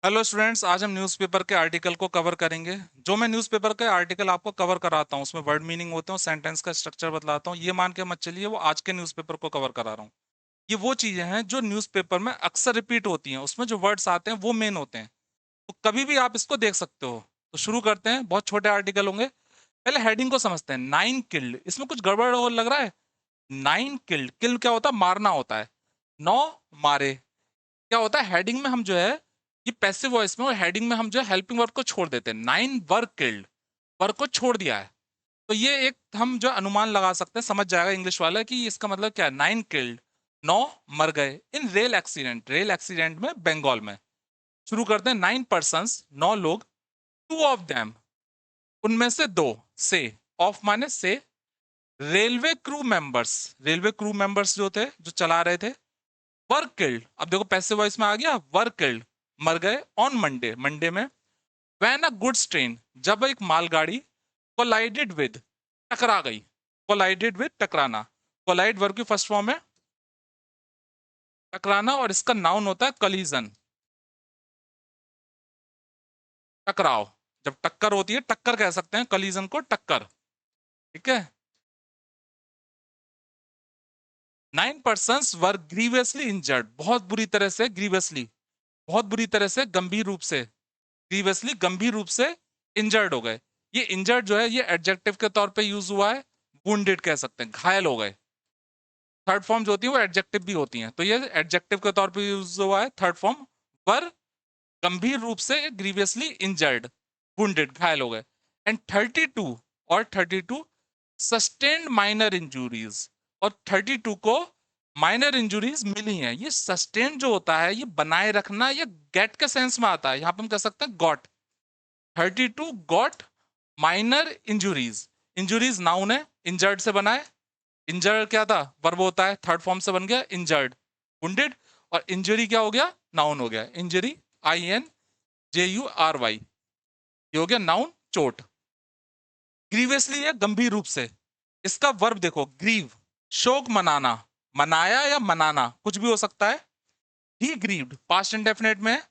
Hello students, आज हम newspaper के आर्टिकल को कवर करेंगे। जो मैं न्यूज़पेपर के आर्टिकल आपको कवर कराता हूँ उसमें वर्ड मीनिंग होते हैं, सेंटेंस का स्ट्रक्चर बतलाता हूँ। ये मान के मत चलिए वो आज के न्यूज़पेपर को कवर करा रहा हूँ। ये वो चीजें हैं जो न्यूज़पेपर में अक्सर रिपीट होती हैं, उसमें जो वर्ड्स आते हैं वो मेन होते हैं। तो कभी भी आप इसको देख सकते हो। तो शुरू करते हैं, बहुत छोटे आर्टिकल होंगे। पहले हेडिंग को समझते हैं। 9 किल्ड, इसमें कुछ गड़बड़ और लग रहा है। 9 किल्ड, किल क्या होता है? मारना होता है। 9 मारे। क्या होता है हेडिंग में हम जो है, ये पैसिव वॉइस में, और हेडिंग में हम जो है हेल्पिंग वर्ब को छोड़ देते हैं। 9 वर किल्ड, वर्ब को छोड़ दिया है। तो ये एक हम जो अनुमान लगा सकते हैं, समझ जाएगा इंग्लिश वाला कि इसका मतलब क्या है। 9 किल्ड, 9 मर गए इन रेल एक्सीडेंट, रेल एक्सीडेंट में बंगाल में। शुरू करते हैं। 9 पर्सन, 9 लोग। टू ऑफ देम, उनमें से दो। से, ऑफ माने से। Railway crew members, railway crew members जो थे, जो चला रहे थे। वर किल्ड, अब देखो पैसिव वॉइस में आ गया। वर किल्ड, मर गए। ऑन मंडे, मंडे में। वैन अ गुड्स ट्रेन, जब एक मालगाड़ी। कोलाइडेड विद, टकरा गई। कोलाइडेड विद, टकराना। कोलाइड वर्ब की फर्स्ट फॉर्म है टकराना, और इसका नाउन होता है कलीजन, टकराव। जब टक्कर होती है, टक्कर कह सकते हैं कलीजन को, टक्कर। ठीक है। 9 पर्सन वर ग्रीवियसली इंजर्ड, बहुत बुरी तरह से, ग्रीवियसली बहुत बुरी तरह से, गंभीर रूप से। ग्रीवियसली, गंभीर रूप से इंजर्ड हो गए। ये इंजर्ड जो है, ये एडजेक्टिव के तौर पे यूज हुआ है। वुंडेड कह सकते हैं, घायल हो गए। थर्ड फॉर्म जो होती है वो एडजेक्टिव भी होती हैं, तो ये एडजेक्टिव के तौर पे यूज हुआ है। थर्ड फॉर्म, वर गंभीर रूप से, ग्रीवियसली इंजर्ड, वुंडेड, घायल हो गए। एंड 32, और 32 सस्टेन्ड माइनर इंजुरीज, और 32 को माइनर इंजुरीज मिली हैं। ये सस्टेन जो होता है, ये बनाए रखना, ये गेट के सेंस में आता है। यहां पे हम कह सकते हैं got. 32 got minor injuries. Injuries noun है, इंजर्ड से बना है। इंजर्ड क्या था? वर्ब होता है, थर्ड फॉर्म से बन गया इंजर्ड, वुंडेड। और इंजरी क्या हो गया? नाउन हो गया। इंजरी, INJURY, ये हो गया नाउन, चोट। ग्रीवियसली है, गंभीर रूप से। इसका वर्ब देखो, ग्रीव, शोक मनाना, मनाया या मनाना कुछ भी हो सकता है। ही ग्रीव्ड, पास्ट इंडेफिनिट में।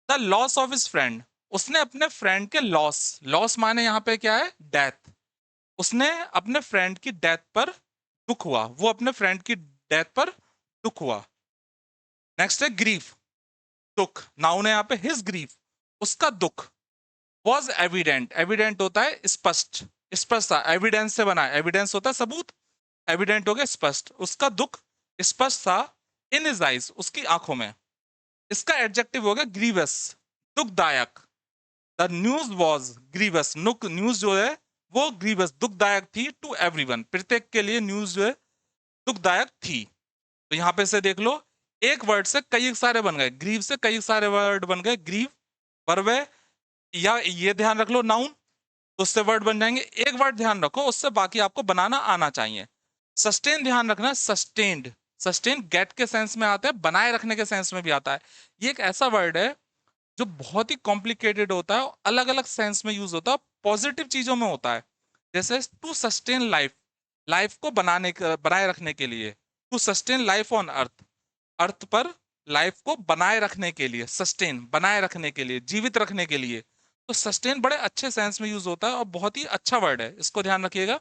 The loss of his friend, उसने अपने फ्रेंड के लॉस, लॉस माने यहां पे क्या है? डेथ। उसने अपने फ्रेंड की डेथ पर दुख हुआ, वो अपने फ्रेंड की डेथ पर दुख हुआ। नेक्स्ट है ग्रीफ, दुख, नाउन है यहाँ पे। हिज ग्रीफ, उसका दुख। वॉज एविडेंट, एविडेंट होता है स्पष्ट, स्पष्ट था। एविडेंस से बना है, एविडेंस होता है सबूत। एविडेंट हो गया स्पष्ट, उसका दुख स्पष्ट था। इन हिज आइज, उसकी आंखों में। इसका एडजेक्टिव हो गया ग्रीवस, दुखदायक। The news was grievous, news जो है वो ग्रीवस, दुखदायक थी। टू एवरीवन, प्रत्येक के लिए न्यूज जो है दुखदायक थी। तो यहां पे से देख लो, एक वर्ड से कई सारे बन गए, ग्रीव से कई सारे वर्ड बन गए। ग्रीव वर्ब है, या ये ध्यान रख लो नाउन, तो उससे वर्ड बन जाएंगे। एक वर्ड ध्यान रखो, उससे बाकी आपको बनाना आना चाहिए। सस्टेन ध्यान रखना, सस्टेन्ड, सस्टेन गेट के सेंस में आता है, बनाए रखने के सेंस में भी आता है। ये एक ऐसा वर्ड है जो बहुत ही कॉम्प्लिकेटेड होता है, अलग अलग सेंस में यूज होता है, पॉजिटिव चीजों में होता है। जैसे टू सस्टेन लाइफ, लाइफ को बनाए रखने के लिए। To sustain life on earth, earth पर लाइफ को बनाए रखने के लिए। सस्टेन, बनाए रखने के लिए, जीवित रखने के लिए। तो सस्टेन बड़े अच्छे सेंस में यूज होता है और बहुत ही अच्छा वर्ड है, इसको ध्यान रखिएगा।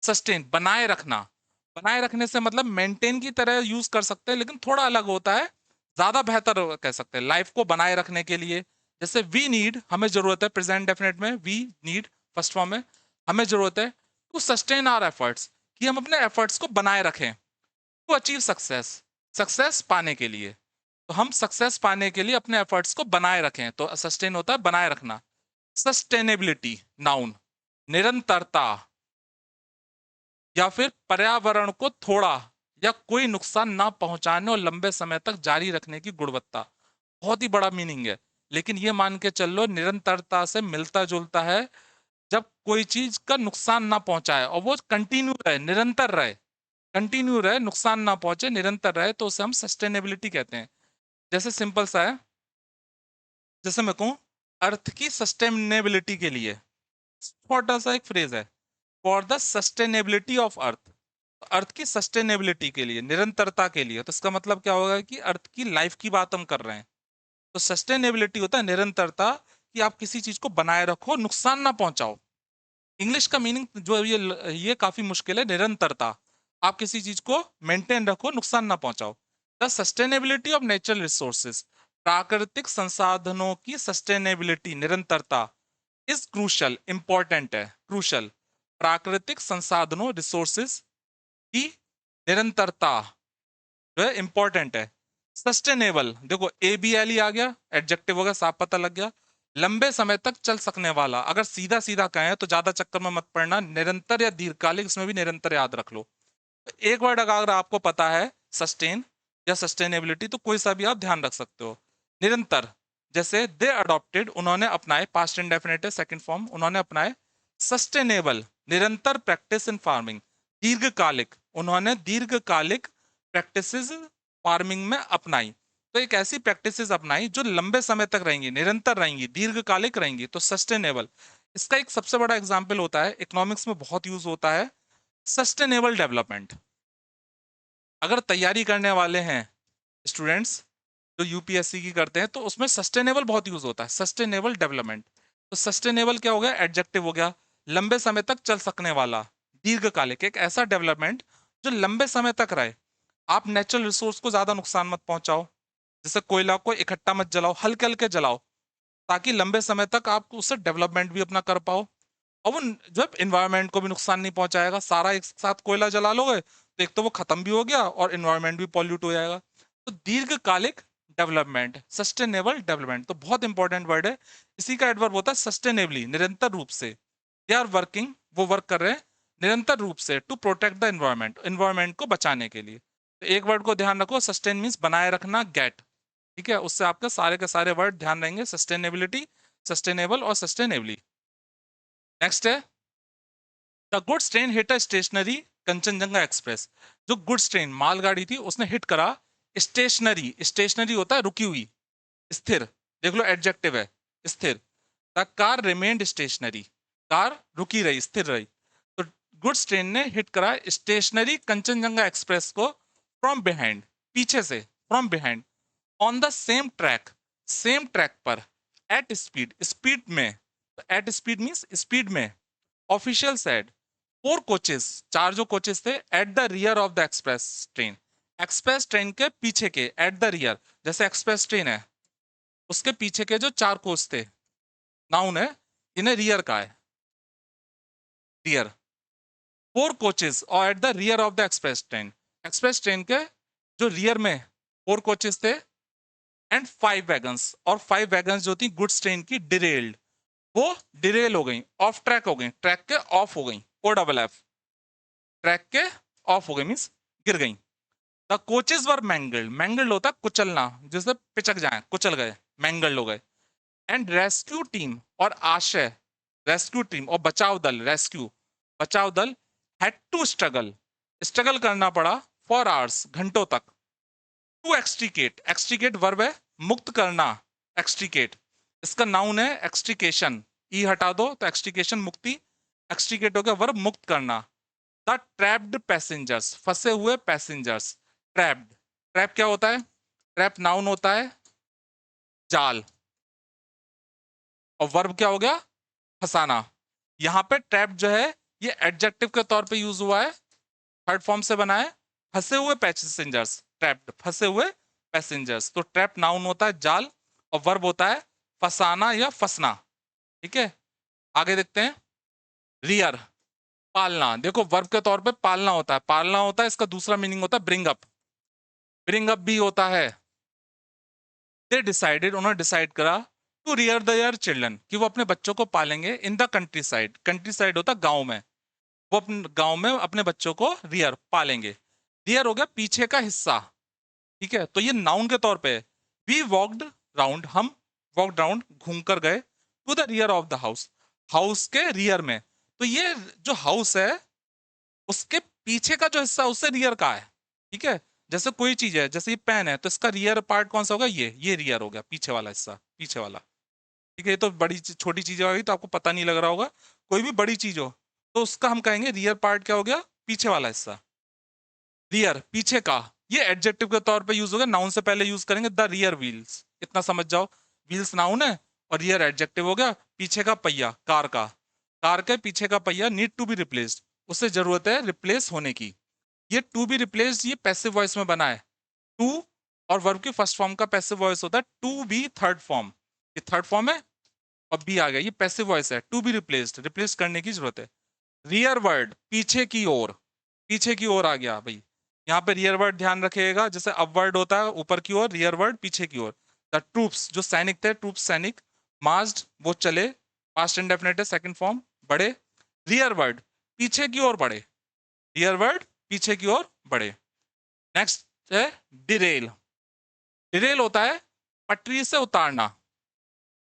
सस्टेन, बनाए रखना। बनाए रखने से मतलब मेंटेन की तरह यूज कर सकते हैं, लेकिन थोड़ा अलग होता है, ज्यादा बेहतर कह सकते हैं लाइफ को बनाए रखने के लिए। जैसे वी नीड, हमें जरूरत है, प्रेजेंट डेफिनेट में वी नीड फर्स्ट फॉर्म में। हमें जरूरत है टू सस्टेन आवर एफर्ट्स, कि हम अपने एफर्ट्स को बनाए रखें। टू अचीव सक्सेस, सक्सेस पाने के लिए। तो हम सक्सेस पाने के लिए अपने एफर्ट्स को बनाए रखें, तो सस्टेन होता है बनाए रखना। सस्टेनेबिलिटी, नाउन, निरंतरता, या फिर पर्यावरण को थोड़ा या कोई नुकसान ना पहुंचाने और लंबे समय तक जारी रखने की गुणवत्ता। बहुत ही बड़ा मीनिंग है, लेकिन ये मान के चल लो निरंतरता से मिलता जुलता है। जब कोई चीज का नुकसान ना पहुंचाए और वो कंटिन्यू रहे, निरंतर रहे, कंटिन्यू रहे, नुकसान ना पहुंचे, निरंतर रहे, तो उसे हम सस्टेनेबिलिटी कहते हैं। जैसे सिंपल सा है, जैसे मैं कहूं अर्थ की सस्टेनेबिलिटी के लिए, छोटा सा एक फ्रेज है, for the sustainability of earth. Earth की सस्टेनेबिलिटी के लिए, निरंतरता के लिए। तो इसका मतलब क्या होगा कि अर्थ की लाइफ की बात हम कर रहे हैं। तो सस्टेनेबिलिटी होता है निरंतरता, कि आप किसी चीज को बनाए रखो, नुकसान ना पहुंचाओ। इंग्लिश का मीनिंग जो ये काफी मुश्किल है, निरंतरता। आप किसी चीज को मेंटेन रखो, नुकसान ना पहुंचाओ। The sustainability of natural resources, प्राकृतिक संसाधनों की सस्टेनेबिलिटी, निरंतरता, इज क्रूशल, इंपॉर्टेंट है, क्रूशल। प्राकृतिक संसाधनों, रिसोर्सेज की निरंतरता जो है इंपॉर्टेंट है। सस्टेनेबल, देखो ABLE आ गया, एडजेक्टिव हो गया, साफ पता लग गया। लंबे समय तक चल सकने वाला, अगर सीधा सीधा कहें तो ज्यादा चक्कर में मत पड़ना, निरंतर या दीर्घकालिक, इसमें भी निरंतर याद रख लो। एक वर्ड अगर आपको पता है सस्टेन या सस्टेनेबिलिटी, तो कोई सा भी आप ध्यान रख सकते हो। निरंतर, जैसे दे अडॉप्टेड, उन्होंने अपनाए, पास्ट इंडेफिनिट है, सेकंड फॉर्म, उन्होंने अपनाए। सस्टेनेबल, निरंतर प्रैक्टिस इन फार्मिंग। दीर्घकालिक, उन्होंने दीर्घकालिक प्रैक्टिसेस फार्मिंग में अपनाई। तो एक ऐसी प्रैक्टिसेस अपनाई जो लंबे समय तक रहेंगी, निरंतर रहेंगी, दीर्घकालिक रहेंगी, तो सस्टेनेबल। इसका एक सबसे बड़ा एग्जाम्पल होता है, इकोनॉमिक्स में बहुत यूज होता है, सस्टेनेबल डेवलपमेंट। अगर तैयारी करने वाले हैं स्टूडेंट्स जो UPSC की करते हैं, तो उसमें सस्टेनेबल बहुत यूज होता है, सस्टेनेबल डेवलपमेंट। तो सस्टेनेबल क्या हो गया, एडजेक्टिव हो गया, लंबे समय तक चल सकने वाला, दीर्घकालिक, एक ऐसा डेवलपमेंट जो लंबे समय तक रहे। आप नेचुरल रिसोर्स को ज्यादा नुकसान मत पहुंचाओ, जैसे कोयला को इकट्ठा मत जलाओ, हल्के हल्के जलाओ, ताकि लंबे समय तक आप उससे डेवलपमेंट भी अपना कर पाओ। और वो जब इन्वायरमेंट को भी नुकसान नहीं पहुंचाएगा। सारा एक साथ कोयला जला लोगे तो एक तो वो खत्म भी हो गया और इन्वायरमेंट भी पॉल्यूट हो जाएगा। तो दीर्घकालिक डेवलपमेंट, सस्टेनेबल डेवलपमेंट, तो बहुत इंपॉर्टेंट वर्ड है। इसी का एडवर्ब होता है सस्टेनेबली, निरंतर रूप से। दे आर वर्किंग, वो वर्क कर रहे हैं निरंतर रूप से, to protect the environment, environment को बचाने के लिए। तो एक वर्ड को ध्यान रखो, सस्टेन मीन्स बनाए रखना, गेट, ठीक है, उससे आपके सारे के सारे वर्ड ध्यान रहेंगे, सस्टेनेबिलिटी, सस्टेनेबल और सस्टेनेबली। नेक्स्ट है, the goods train hit a stationary Kanchenjunga Express. जो गुड्स ट्रेन, मालगाड़ी थी, उसने हिट करा स्टेशनरी, स्टेशनरी होता है रुकी हुई, स्थिर, देख लो एडजेक्टिव है, स्थिर। The car remained stationary, car रुकी रही, स्थिर रही। तो गुड्स ट्रेन ने हिट करा स्टेशनरी कंचनजंगा एक्सप्रेस को फ्रॉम बिहाइंड, पीछे से, from behind, on the same track पर, एट स्पीड, स्पीड में, एट स्पीड मीन्स स्पीड में। ऑफिशियल सेड, 4 कोचेस, 4 जो कोचेस थे, at the rear of the express train, express train के पीछे के, एट द रियर, जैसे एक्सप्रेस ट्रेन है उसके पीछे के जो 4 कोच थे, नाउन है, इन्हें रियर का है, रियर। 4 कोचेस और eight the rear of the express train के जो रियर में 4 कोचेस थे, एंड 5 वैगन्स, और 5 वैगन्स जो थी गुड्स ट्रेन की, डिरेल्ड, वो डिरेल हो गई, ऑफ ट्रैक हो गई, ट्रैक के ऑफ हो गई, OFF, ट्रैक के ऑफ हो गई मीन्स गिर गई। The coaches were mangled, mangled होता है कुचलना, जैसे पिचक जाए, कुचल गए, मैंगल्ड हो गए। एंड रेस्क्यू टीम, और आश्रय, रेस्क्यू टीम और बचाव दल, रेस्क्यू, बचाव दल, हैड टू स्ट्रगल, स्ट्रगल करना पड़ा, फॉर आवर्स, घंटों तक, टू एक्सट्रीकेट, एक्सट्रीकेट वर्ब है, मुक्त करना, एक्सट्रीकेट, इसका नाउन है एक्सट्रीकेशन, ई हटा दो तो एक्सट्रीकेशन मुक्ति, एक्सट्रीकेट हो गया वर्ब मुक्त करना। द ट्रैप्ड पैसेंजर्स, फंसे हुए पैसेंजर्स, ट्रैप्ड, ट्रैप क्या होता है, ट्रैप नाउन होता है, जाल, और वर्ब क्या हो गया, फंसाना। यहां पे ट्रैप जो है ये एडजेक्टिव के तौर पे यूज हुआ है, थर्ड फॉर्म से बना है, फंसे हुए पैसेंजर्स, ट्रैप्ड, फंसे हुए पैसेंजर्स। तो ट्रैप नाउन होता है जाल, और वर्ब होता है फंसाना या फंसना, ठीक है। आगे देखते हैं, रियर, पालना, देखो वर्ब के तौर पे पालना होता है, पालना होता है, इसका दूसरा मीनिंग होता है ब्रिंग अप, ब्रिंग अप भी होता है। दे डिसाइडेड, उन्होंने डिसाइड करा, टू रियर देयर चिल्ड्रन, कि वो अपने बच्चों को पालेंगे, in the country side, country side होता है गांव में, वो अपने गांव में अपने बच्चों को रियर पालेंगे। रियर हो गया पीछे का हिस्सा, ठीक है, तो ये नाउन के तौर पे। वी वॉकड राउंड, हम वॉकड राउंड, घूम कर गए, to the rear of the house, house के रियर में। तो ये जो हाउस है उसके पीछे का जो हिस्सा उससे रियर का है, ठीक है। जैसे कोई चीज है, जैसे ये पेन है, तो इसका रियर पार्ट कौन सा होगा, ये रियर हो गया, पीछे वाला हिस्सा, पीछे वाला, ठीक है। ये तो बड़ी छोटी चीज होगी तो आपको पता नहीं लग रहा होगा, कोई भी बड़ी चीज हो तो उसका हम कहेंगे रियर पार्ट क्या हो गया, पीछे वाला हिस्सा, रियर पीछे का, ये एडजेक्टिव के तौर पे यूज होगा, नाउन से पहले यूज करेंगे द रियर व्हील्स, इतना समझ जाओ। व्हील्स नाउन है और रियर एडजेक्टिव हो गया। पीछे का पहिया, कार के पीछे का पहिया नीड टू बी रिप्लेस्ड, उससे जरूरत है रिप्लेस होने की। ये टू बी रिप्लेस्ड ये पैसिव वॉइस में बना है। टू और वर्ब की फर्स्ट फॉर्म का पैसिव वॉइस होता है, टू बी थर्ड फॉर्म, ये थर्ड फॉर्म है और बी आ गया, ये पैसिव वॉइस है। टू बी रिप्लेस्ड, रिप्लेस करने की जरूरत है। रियर वर्ड पीछे की ओर, पीछे की ओर आ गया भाई। यहाँ पे रियर वर्ड ध्यान रखिएगा, जैसे अपवर्ड होता है ऊपर की ओर, रियर वर्ड पीछे की ओर। द ट्रूप्स जो सैनिक थे, ट्रूप्स सैनिक, मार्च्ड वो चले, पास्ट इंडेफिनिट है सेकंड फॉर्म, बढ़े। रियर वर्ड पीछे की ओर बढ़े, रियर वर्ड पीछे की ओर बढ़े। नेक्स्ट है डिरेल। डिरेल होता है पटरी से उतारना,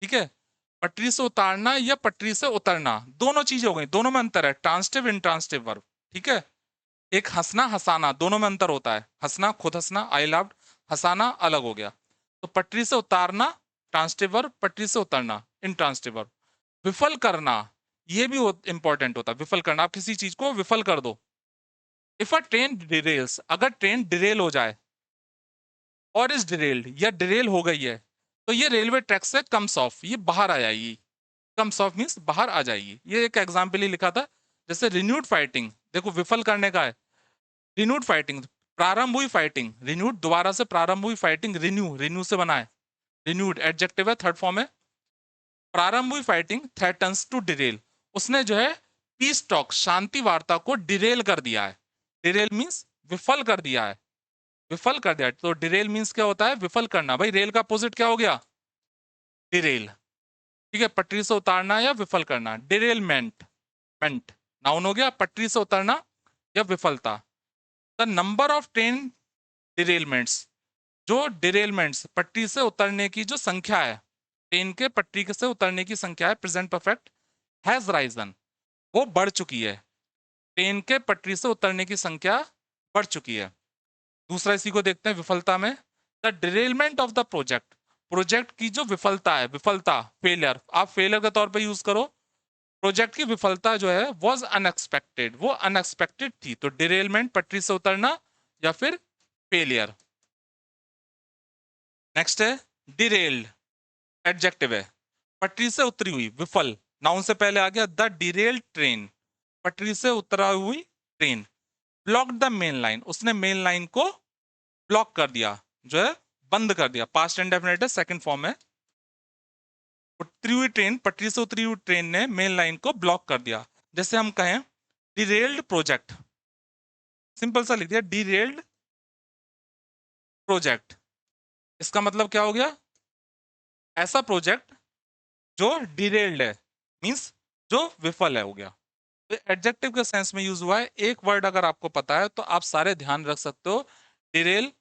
ठीक है। पटरी से उतारना या पटरी से उतरना दोनों चीजें हो गई, दोनों में अंतर है, ट्रांसटिव इंट्रांसटिव वर्ब, ठीक है। एक हंसना हंसाना, दोनों में अंतर होता है। हंसना खुद हंसना, आई लव्ड, हंसाना अलग हो गया। तो पटरी से उतारना ट्रांसटिव वर्ब, पटरी से उतरना इंट्रांसटिव वर्ब। विफल करना ये भी इंपॉर्टेंट होता है, विफल करना, आप किसी चीज को विफल कर दो। इफ अ ट्रेन डिरेल्स, अगर ट्रेन डिरेल हो जाए, और इज डिरेल्ड या डिरेल हो गई है, तो ये रेलवे ट्रैक से कम्स ऑफ, ये बाहर आ जाएगी। कम्स ऑफ मीन्स बाहर आ जाएगी। ये एक एग्जाम्पल ही लिखा था, जैसे रिन्यूड फाइटिंग, देखो विफल करने का है। रिन्यूड फाइटिंग प्रारंभ हुई फाइटिंग, रिन्यूड दोबारा से प्रारंभ हुई फाइटिंग, रिन्यू रिन्यू से बना है, रिन्यूड एडजेक्टिव है थर्ड फॉर्म है। प्रारंभ हुई फाइटिंग थ्रेटन्स टू डिरेल, उसने जो है पीस टॉक शांति वार्ता को डिरेल कर दिया है। डिरेल मीन्स विफल कर दिया है, विफल कर दिया। तो डिरेल मीन्स क्या होता है, विफल करना। भाई रेल का अपोजिट क्या हो गया, डिरेल, ठीक है। पटरी से उतारना या विफल करना, डिरेलमेंट, मेंट नाउन हो गया, पटरी से उतरना या विफलता। द नंबर ऑफ ट्रेन डिरेलमेंट्स, जो डिरेलमेंट्स पटरी से उतरने की जो संख्या है, ट्रेन के पटरी से उतरने की संख्या है, प्रेजेंट परफेक्ट, हैज राइजन, वो बढ़ चुकी है। ट्रेन के पटरी से उतरने की संख्या बढ़ चुकी है। दूसरा इसी को देखते हैं विफलता में, the derailment of the project, project की जो विफलता है, विफलता फेलियर, आप फेलियर के तौर पे यूज करो। प्रोजेक्ट की विफलता जो है वॉज अनएक्सपेक्टेड, वो अनएक्सपेक्टेड थी। तो डिरेलमेंट पटरी से उतरना या फिर फेलियर। नेक्स्ट है डिरेल्ड, एडजेक्टिव है, पटरी से उतरी हुई, विफल, नाउन से पहले आ गया द डिरेल्ड ट्रेन, पटरी से उतरा हुई train. Block the main line, उसने मेन लाइन को ब्लॉक कर दिया, जो है बंद कर दिया, पास्ट इंडेफिनिट है सेकंड फॉर्म है। उतरी हुई ट्रेन, पटरी से उतरी हुई ट्रेन ने मेन लाइन को ब्लॉक कर दिया। जैसे हम कहें डिरेल्ड प्रोजेक्ट, सिंपल सा लिख दिया डिरेल्ड प्रोजेक्ट, इसका मतलब क्या हो गया, ऐसा प्रोजेक्ट जो डिरेल्ड है, मींस जो विफल है हो गया। तो एडजेक्टिव के सेंस में यूज हुआ है। एक वर्ड अगर आपको पता है तो आप सारे ध्यान रख सकते हो। डिरेल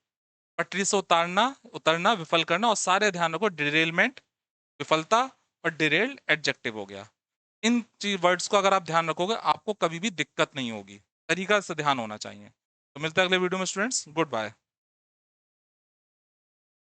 पटरी से उतारना, उतरना, विफल करना, और सारे ध्यान रखो, डिरेलमेंट विफलता, और डिरेल्ड एडजेक्टिव हो गया। इन वर्ड्स को अगर आप ध्यान रखोगे आपको कभी भी दिक्कत नहीं होगी, तरीका से ध्यान होना चाहिए। तो मिलते हैं अगले वीडियो में स्टूडेंट्स, गुड बाय।